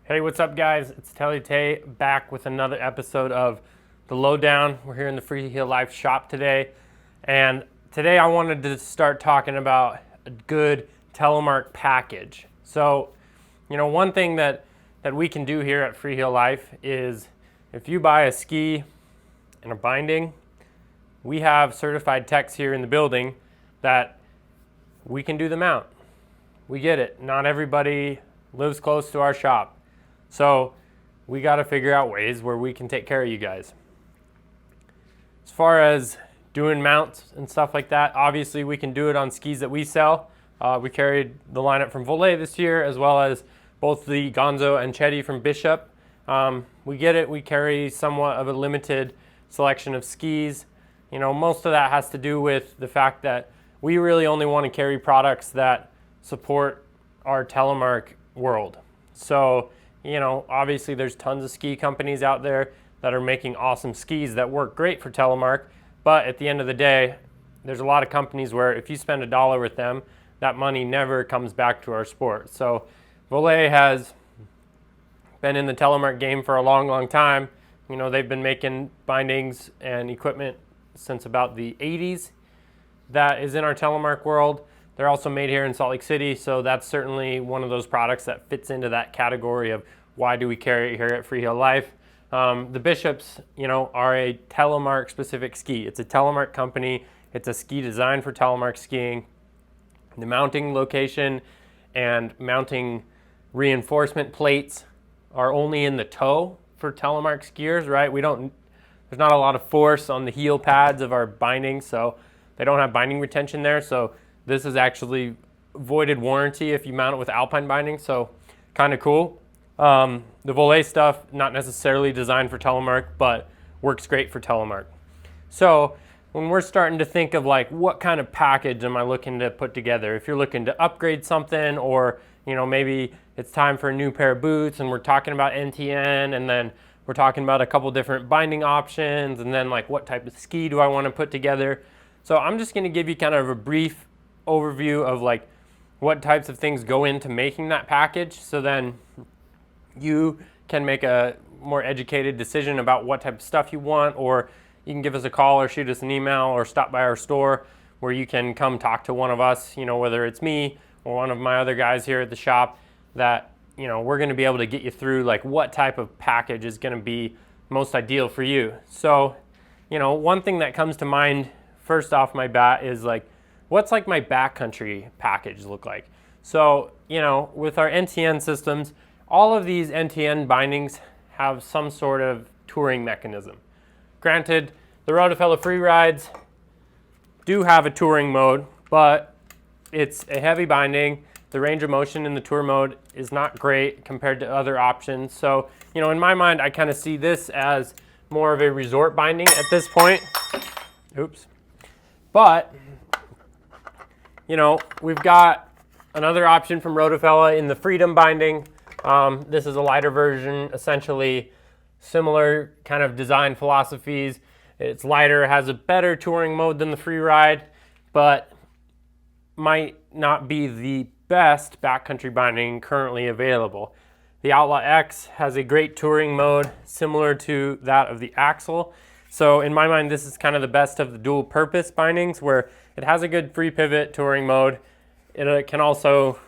Hey, what's up guys? It's Telly Tay back with another episode of the Lowdown. We're here in the Freeheel Life shop today. And today I wanted to start talking about a good Telemark package. So, one thing that we can do here at Freeheel Life is if you buy a ski and a binding, we have certified techs here in the building that we can do the mount. We get it. Not everybody lives close to our shop. So we got to figure out ways where we can take care of you guys. As far as doing mounts and stuff like that, obviously we can do it on skis that we sell. We carried the lineup from Volet this year, as well as both the Gonzo and Chetty from Bishop. We get it. We carry somewhat of a limited selection of skis. Most of that has to do with the fact that we really only want to carry products that support our Telemark world. So, obviously there's tons of ski companies out there that are making awesome skis that work great for Telemark, but at the end of the day, there's a lot of companies where if you spend $1 with them, that money never comes back to our sport. So Volet has been in the Telemark game for a long time. They've been making bindings and equipment since about the 80s. That is in our Telemark world. They're also made here in Salt Lake City, so that's certainly one of those products that fits into that category of why do we carry it here at Freeheel Life. The Bishops, are a Telemark specific ski. It's a Telemark company. It's a ski designed for Telemark skiing. The mounting location and mounting reinforcement plates are only in the toe for Telemark skiers, right? There's not a lot of force on the heel pads of our bindings, so they don't have binding retention there. So this is actually voided warranty if you mount it with Alpine binding, so kind of cool. The Volet stuff, not necessarily designed for Telemark, but works great for Telemark. So when we're starting to think of what kind of package am I looking to put together, if you're looking to upgrade something, or maybe it's time for a new pair of boots and we're talking about NTN, and then we're talking about a couple different binding options, and then what type of ski do I want to put together. So I'm just going to give you kind of a brief overview of what types of things go into making that package, so then you can make a more educated decision about what type of stuff you want, or you can give us a call or shoot us an email or stop by our store where you can come talk to one of us, whether it's me or one of my other guys here at the shop, that we're going to be able to get you through what type of package is going to be most ideal for you. So one thing that comes to mind first off my bat is what's my backcountry package look like? So, with our NTN systems, all of these NTN bindings have some sort of touring mechanism. Granted, the Rotofella free rides do have a touring mode, but it's a heavy binding. The range of motion in the tour mode is not great compared to other options. So, in my mind, I kind of see this as more of a resort binding at this point. Oops. But we've got another option from Rotofella in the Freedom binding. This is a lighter version, essentially similar kind of design philosophies. It's lighter, has a better touring mode than the free ride, but might not be the best backcountry binding currently available. The Outlaw X has a great touring mode similar to that of the Axle. So in my mind, this is kind of the best of the dual purpose bindings, where it has a good free pivot touring mode. It can also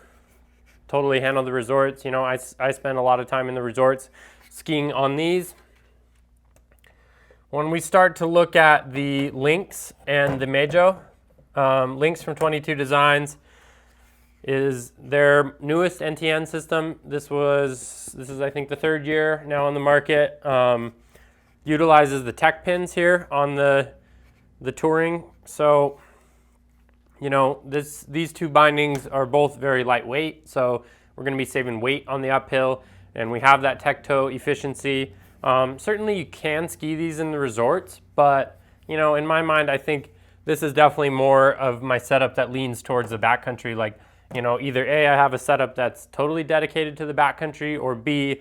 totally handle the resorts. I spend a lot of time in the resorts skiing on these. When we start to look at the Lynx and the Mejo, Lynx from 22 Designs is their newest NTN system. This is I think the third year now on the market. Utilizes the tech pins here on the touring. So, these two bindings are both very lightweight, so we're going to be saving weight on the uphill, and we have that tech toe efficiency. Certainly you can ski these in the resorts, but in my mind, I think this is definitely more of my setup that leans towards the backcountry. Either A, I have a setup that's totally dedicated to the backcountry, or B,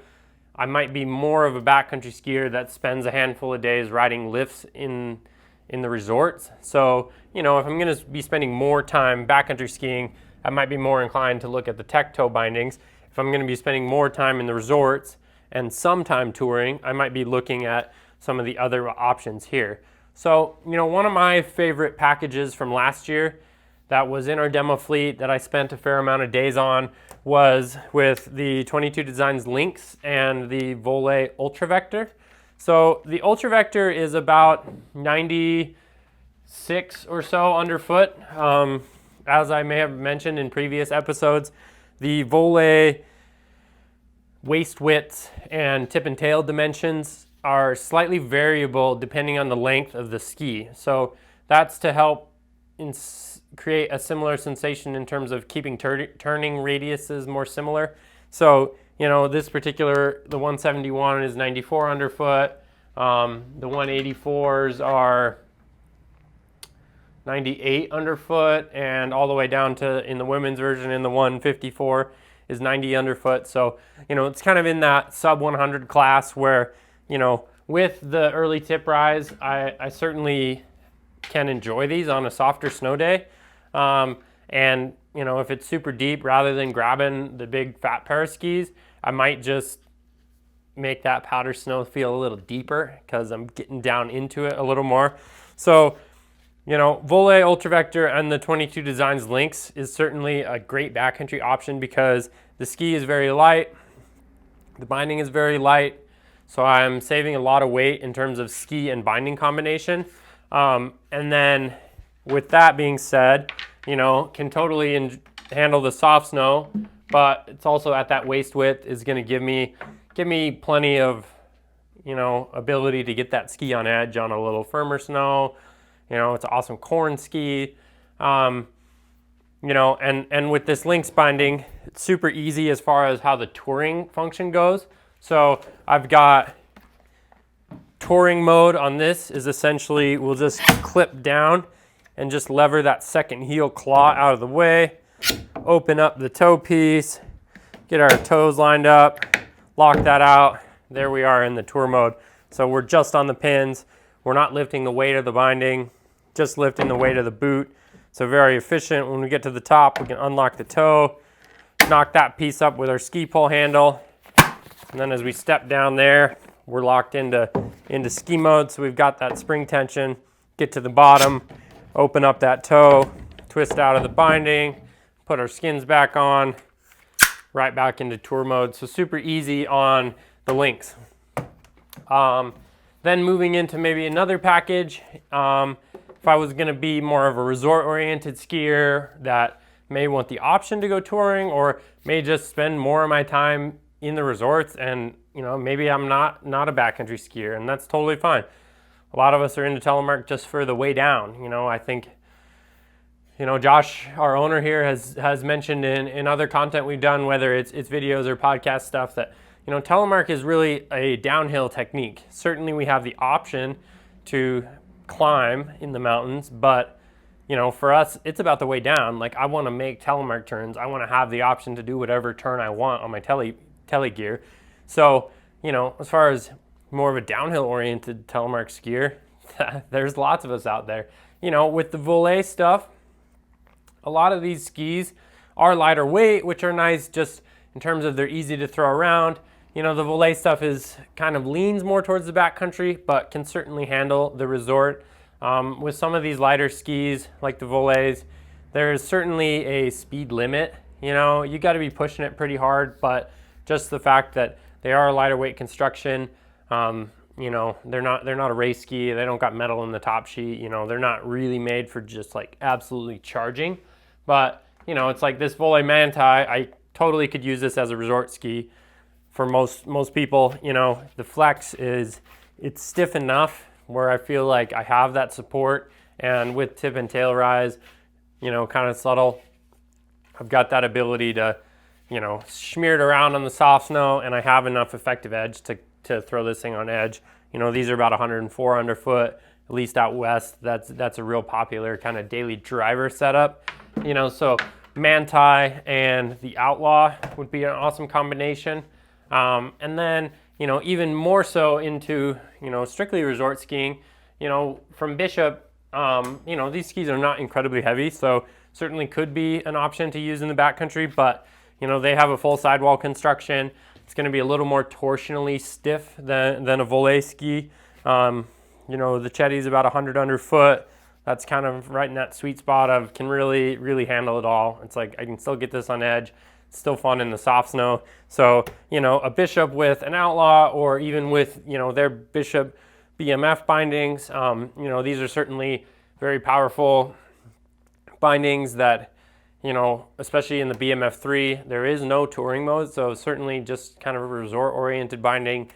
I might be more of a backcountry skier that spends a handful of days riding lifts in the resorts. So, if I'm going to be spending more time backcountry skiing, I might be more inclined to look at the tech toe bindings. if I'm going to be spending more time in the resorts and some time touring, I might be looking at some of the other options here. So, one of my favorite packages from last year that was in our demo fleet that I spent a fair amount of days on was with the 22 Designs Lynx and the Volet Ultra Vector. So the Ultra Vector is about 96 or so underfoot. As I may have mentioned in previous episodes, the Volet waist widths and tip and tail dimensions are slightly variable depending on the length of the ski. So that's to help create a similar sensation in terms of keeping turning radiuses more similar. So, this particular, the 171 is 94 underfoot. The 184s are 98 underfoot, and all the way down to, in the women's version, in the 154 is 90 underfoot. So, it's kind of in that sub 100 class where, with the early tip rise, I certainly can enjoy these on a softer snow day. And if it's super deep, rather than grabbing the big fat pair of skis, I might just make that powder snow feel a little deeper because I'm getting down into it a little more. So, Volet Ultra Vector and the 22 Designs Lynx is certainly a great backcountry option because the ski is very light, the binding is very light, so I'm saving a lot of weight in terms of ski and binding combination. And then with that being said, can totally handle the soft snow, but it's also at that waist width is going to give me plenty of, ability to get that ski on edge on a little firmer snow. It's an awesome corn ski. And with this Lynx binding, it's super easy as far as how the touring function goes. So I've got touring mode on this is essentially, we'll just clip down and just lever that second heel claw out of the way, open up the toe piece, get our toes lined up, lock that out. There we are in the tour mode. So we're just on the pins. We're not lifting the weight of the binding, just lifting the weight of the boot. So very efficient. When we get to the top, we can unlock the toe, knock that piece up with our ski pole handle. And then as we step down there, we're locked into ski mode. So we've got that spring tension, get to the bottom, open up that toe, twist out of the binding, put our skins back on, right back into tour mode. So super easy on the Lynx. Then moving into maybe another package, if I was gonna be more of a resort-oriented skier that may want the option to go touring or may just spend more of my time in the resorts and, maybe I'm not a backcountry skier, and that's totally fine. A lot of us are into Telemark just for the way down. I think, Josh, our owner here, has mentioned in other content we've done, whether it's videos or podcast stuff, that, Telemark is really a downhill technique. Certainly we have the option to climb in the mountains, but, for us, it's about the way down. Like, I want to make Telemark turns. I want to have the option to do whatever turn I want on my tele gear. So, as far as more of a downhill-oriented Telemark skier, there's lots of us out there. With the Volet stuff, a lot of these skis are lighter weight, which are nice just in terms of they're easy to throw around. The Volet stuff kind of leans more towards the backcountry, but can certainly handle the resort. With some of these lighter skis, like the Volets, there's certainly a speed limit. You got to be pushing it pretty hard, but just the fact that they are a lighter weight construction, they're not a race ski. They don't got metal in the top sheet. They're not really made for just like absolutely charging. But it's like this Volet Manti. I totally could use this as a resort ski. For most people, the flex it's stiff enough where I feel like I have that support, and with tip and tail rise, kind of subtle, I've got that ability to, smear it around on the soft snow, and I have enough effective edge to throw this thing on edge. These are about 104 underfoot, at least out west. That's a real popular kind of daily driver setup. So Manti and the Outlaw would be an awesome combination. And then, even more so into, strictly resort skiing, from Bishop, these skis are not incredibly heavy, so certainly could be an option to use in the backcountry, but, they have a full sidewall construction. It's going to be a little more torsionally stiff than a volet ski. The Chetty's about 100 underfoot. That's kind of right in that sweet spot of can really, really handle it all. It's like I can still get this on edge. It's still fun in the soft snow. So, a Bishop with an Outlaw, or even with, their Bishop BMF bindings, these are certainly very powerful bindings that, especially in the BMF3, there is no touring mode. So certainly just kind of a resort oriented binding,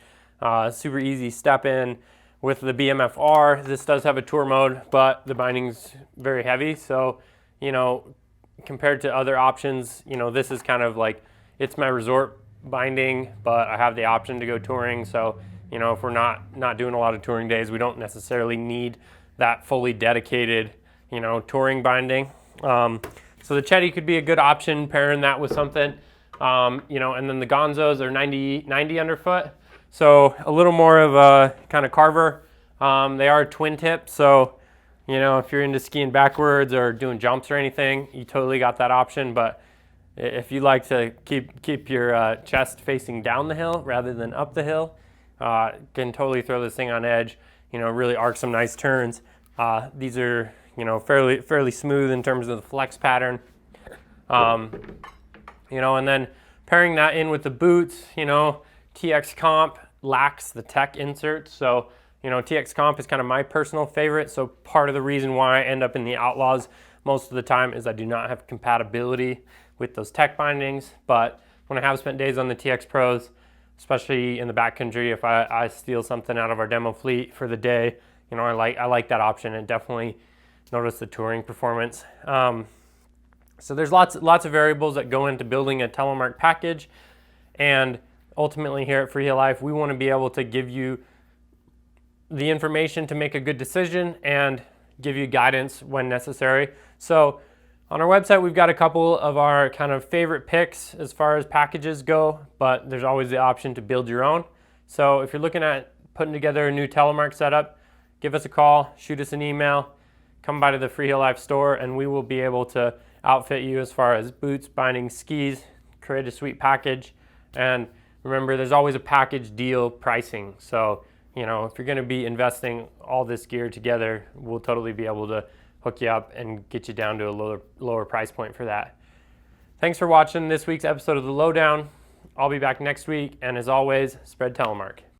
super easy step in. With the BMFR, this does have a tour mode, but the binding's very heavy. So, compared to other options, this is kind of like, it's my resort binding, but I have the option to go touring. So, if we're not doing a lot of touring days, we don't necessarily need that fully dedicated, touring binding. So the Chetty could be a good option, pairing that with something, and then the Gonzos are 90 underfoot. So a little more of a kind of carver. They are twin tip, so if you're into skiing backwards or doing jumps or anything, you totally got that option. But if you like to keep your chest facing down the hill rather than up the hill, can totally throw this thing on edge. Really arc some nice turns. These are fairly smooth in terms of the flex pattern. And then pairing that in with the boots, TX Comp lacks the tech insert. So, TX Comp is kind of my personal favorite. So part of the reason why I end up in the Outlaws most of the time is I do not have compatibility with those tech bindings. But when I have spent days on the TX Pros, especially in the backcountry, if I steal something out of our demo fleet for the day, I like that option, and definitely notice the touring performance. So there's lots of variables that go into building a Telemark package, and ultimately here at Freeheel Life, we want to be able to give you the information to make a good decision and give you guidance when necessary. So on our website, we've got a couple of our kind of favorite picks as far as packages go, but there's always the option to build your own. So if you're looking at putting together a new Telemark setup, give us a call, shoot us an email, come by to the Freeheel Life store, and we will be able to outfit you as far as boots, binding, skis, create a sweet package. And remember, there's always a package deal pricing. So, if you're going to be investing all this gear together, we'll totally be able to hook you up and get you down to a lower price point for that. Thanks for watching this week's episode of The Lowdown. I'll be back next week, and as always, spread Telemark.